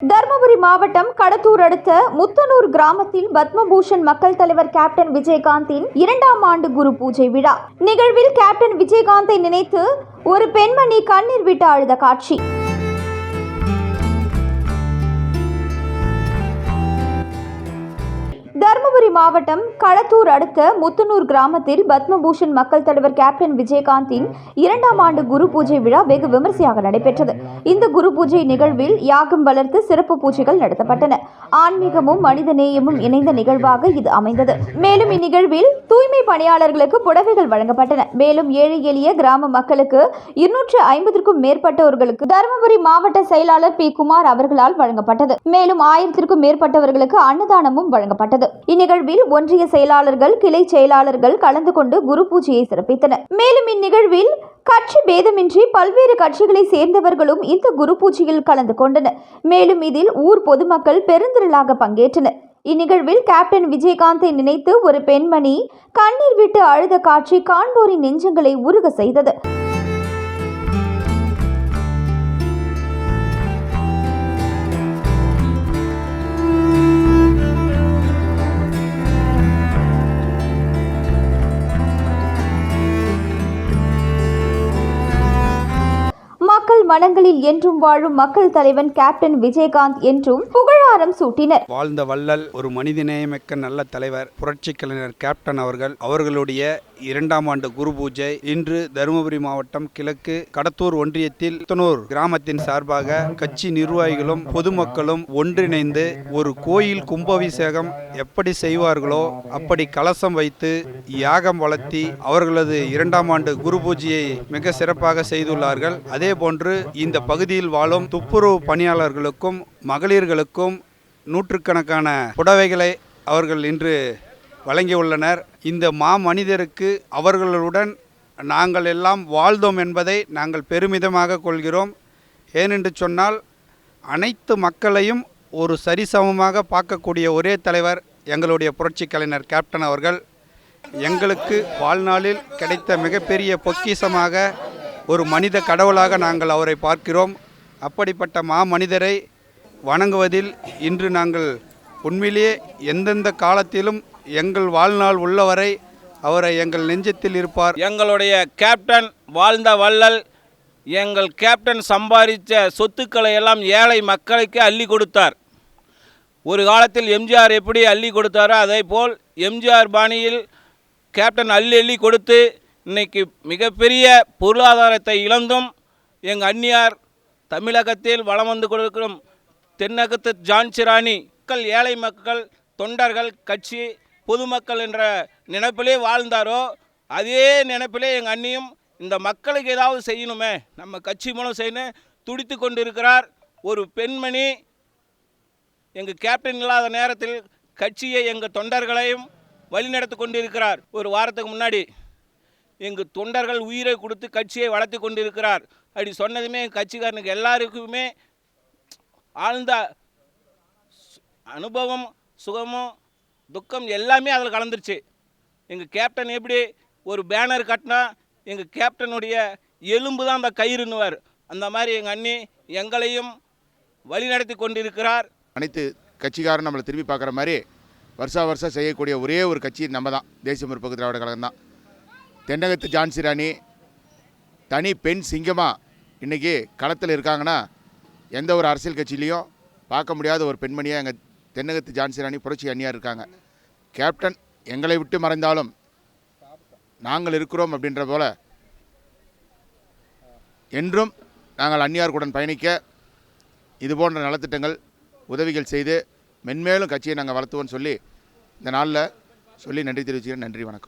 தர்மபுரி மாவட்டம் கடத்தூர் அடுத்த முத்தனூர் கிராமத்தில் பத்மபூஷன் மக்கள் தலைவர் கேப்டன் விஜயகாந்தின் 2ஆம் ஆண்டு குரு பூஜை விழா நிகழ்வில் கேப்டன் விஜயகாந்தை நினைத்து ஒரு பெண்மணி கண்ணீர் விட்டு அழுத காட்சி. தர்மபுரி மாவட்டம் கடத்தூர் அடுத்த முத்தனூர் கிராமத்தில் பத்மபூஷன் மக்கள் தலைவர் கேப்டன் விஜயகாந்தின் 2ஆம் ஆண்டு குரு பூஜை விழா வெகு விமர்சையாக நடைபெற்றது. இந்த குரு பூஜை நிகழ்வில் யாகம் வளர்த்து சிறப்பு பூஜைகள் நடத்தப்பட்டன. ஆன்மீகமும் மனித நேயமும் இணைந்த நிகழ்வாக இது அமைந்தது. மேலும் இந்நிகழ்வில் தூய்மை பணியாளர்களுக்கு புடவைகள் வழங்கப்பட்டன. மேலும் ஏழை எளிய கிராம மக்களுக்கு 250க்கும் மேற்பட்டவர்களுக்கு தர்மபுரி மாவட்ட செயலாளர் பி. குமார் அவர்களால் வழங்கப்பட்டது. மேலும் 1000க்கும் மேற்பட்டவர்களுக்கு அன்னதானமும் வழங்கப்பட்டது. இந்நிகழ்வில் ஒன்றிய செயலாளர்கள், கிளை செயலாளர்கள் கலந்து கொண்டு குரு பூஜையை சிறப்பித்தனர். மேலும் இந்நிகழ்வில் கட்சி பேதமின்றி பல்வேறு கட்சிகளை சேர்ந்தவர்களும் இந்த குரு பூஜையில் கலந்து கொண்டனர். மேலும் இதில் ஊர் பொதுமக்கள் பெருந்திரளாக பங்கேற்றனர். இந்நிகழ்வில் கேப்டன் விஜயகாந்தை நினைத்து ஒரு பெண்மணி கண்ணீர் விட்டு அழுத காட்சி காண்போரின் நெஞ்சங்களை உருக செய்தது. மக்கள் மனங்களில் என்றும் வாழும் மக்கள் தலைவன் கேப்டன் விஜயகாந்த் என்றும் புகழாரம் சூட்டினர். வாழ்ந்த வள்ளல், ஒரு மனிதநேயமிக்க நல்ல தலைவர் புரட்சி கலைஞர் கேப்டன் அவர்களுடைய 2ஆம் ஆண்டு குரு பூஜை இன்று தருமபுரி மாவட்டம் கிழக்கு கடத்தூர் ஒன்றியத்தில் முத்தனூர் கிராமத்தின் சார்பாக கட்சி நிர்வாகிகளும் பொதுமக்களும் ஒன்றிணைந்து ஒரு கோயில் கும்பாபிஷேகம் எப்படி செய்வார்களோ அப்படி கலசம் வைத்து யாகம் வளர்த்தி அவர்களது 2ஆம் ஆண்டு குரு பூஜையை மிக சிறப்பாக செய்துள்ளார்கள். அதே போன்று இந்த பகுதியில் வாழும் துப்புரவு பணியாளர்களுக்கும் மகளிர்களுக்கும் நூற்றுக்கணக்கான புடவைகளை அவர்கள் இன்று வழங்கியுள்ளனர். இந்த மாமனிதருக்கு அவர்களுடன் நாங்கள் எல்லாம் வாழ்ந்தோம் என்பதை நாங்கள் பெருமிதமாக கொள்கிறோம். ஏனென்று சொன்னால் அனைத்து மக்களையும் ஒரு சரிசமமாக பார்க்கக்கூடிய ஒரே தலைவர் எங்களுடைய புரட்சி கலைஞர் கேப்டன் அவர்கள். எங்களுக்கு வாழ்நாளில் கிடைத்த மிகப்பெரிய பொக்கிஷமாக ஒரு மனித கடவுளாக நாங்கள் அவரை பார்க்கிறோம். அப்படிப்பட்ட மாமனிதரை வணங்குவதில் இன்று நாங்கள் உண்மையிலேயே எந்தெந்த காலத்திலும் எங்கள் வாழ்நாள் உள்ளவரை அவரை எங்கள் நெஞ்சத்தில் இருப்பார். எங்களுடைய கேப்டன் வாழ்ந்த வள்ளல். எங்கள் கேப்டன் சம்பாதித்த சொத்துக்களை எல்லாம் ஏழை மக்களுக்கு அள்ளி கொடுத்தார். ஒரு காலத்தில் எம்ஜிஆர் எப்படி அள்ளி கொடுத்தாரோ அதே போல் எம்ஜிஆர் பாணியில் கேப்டன் அள்ளி கொடுத்து இன்னைக்கு மிகப்பெரிய பொருளாதாரத்தை இழந்தும் எங்கள் அந்நியார் தமிழகத்தில் வளம் வந்து கொடுக்கிறோம். தென்னகத்து ஜான்சி ராணி மக்கள், ஏழை மக்கள், தொண்டர்கள், கட்சி, பொதுமக்கள் என்ற நினைப்பிலே வாழ்ந்தாரோ அதே நினைப்பிலே எங்கள் அண்ணியும் இந்த மக்களுக்கு ஏதாவது செய்யணுமே, நம்ம கட்சி மூலம் செய்யணும் துடித்து கொண்டு இருக்கிறார். ஒரு பெண்மணி எங்கள் கேப்டன் இல்லாத நேரத்தில் கட்சியை எங்கள் தொண்டர்களையும் வழிநடத்தி கொண்டிருக்கிறார். ஒரு வாரத்துக்கு முன்னாடி எங்கள் தொண்டர்கள் உயிரை கொடுத்து கட்சியை வளர்த்து கொண்டிருக்கிறார். அப்படி சொன்னதுமே எங்கள் கட்சிக்காரனுக்கு எல்லாருக்குமே ஆழ்ந்த அனுபவம், சுகமும் துக்கம் எல்லாமே அதில் கலந்துருச்சு. எங்கள் கேப்டன் எப்படி ஒரு பேனர் கட்டினா எங்கள் கேப்டனுடைய எலும்பு தான் அந்த கயிறுன்னுவார், அந்த மாதிரி எங்கள் அண்ணி எங்களையும் வழிநடத்தி கொண்டிருக்கிறார். அனைத்து கட்சிக்காரன் நம்மளை திரும்பி பார்க்குற மாதிரி வருஷம் செய்யக்கூடிய ஒரே ஒரு கட்சி நம்ம தான், தேசிய முற்போக்கு திராவிட கழகம் தான். தென்னகத்து ஜான்சி ராணி தனி பெண் சிங்கமாக இன்றைக்கி களத்தில் இருக்காங்கன்னா எந்த ஒரு அரசியல் கட்சியிலையும் பார்க்க முடியாத ஒரு பெண்மணியாக எங்கள் தென்னகத்து ஜான்சி ராணி புரட்சி அண்ணியார் இருக்காங்க. கேப்டன் எங்களை விட்டு மறைந்தாலும் நாங்கள் இருக்கிறோம் அப்படின்ற போல என்றும் நாங்கள் அந்நியாருக்குடன் பயணிக்க இதுபோன்ற நலத்திட்டங்கள் உதவிகள் செய்து மென்மேலும் கட்சியை நாங்கள் வளர்த்துவோன்னு சொல்லி இந்த நாளில் சொல்லி நன்றி தெரிவிச்சுக்கிறேன். நன்றி, வணக்கம்.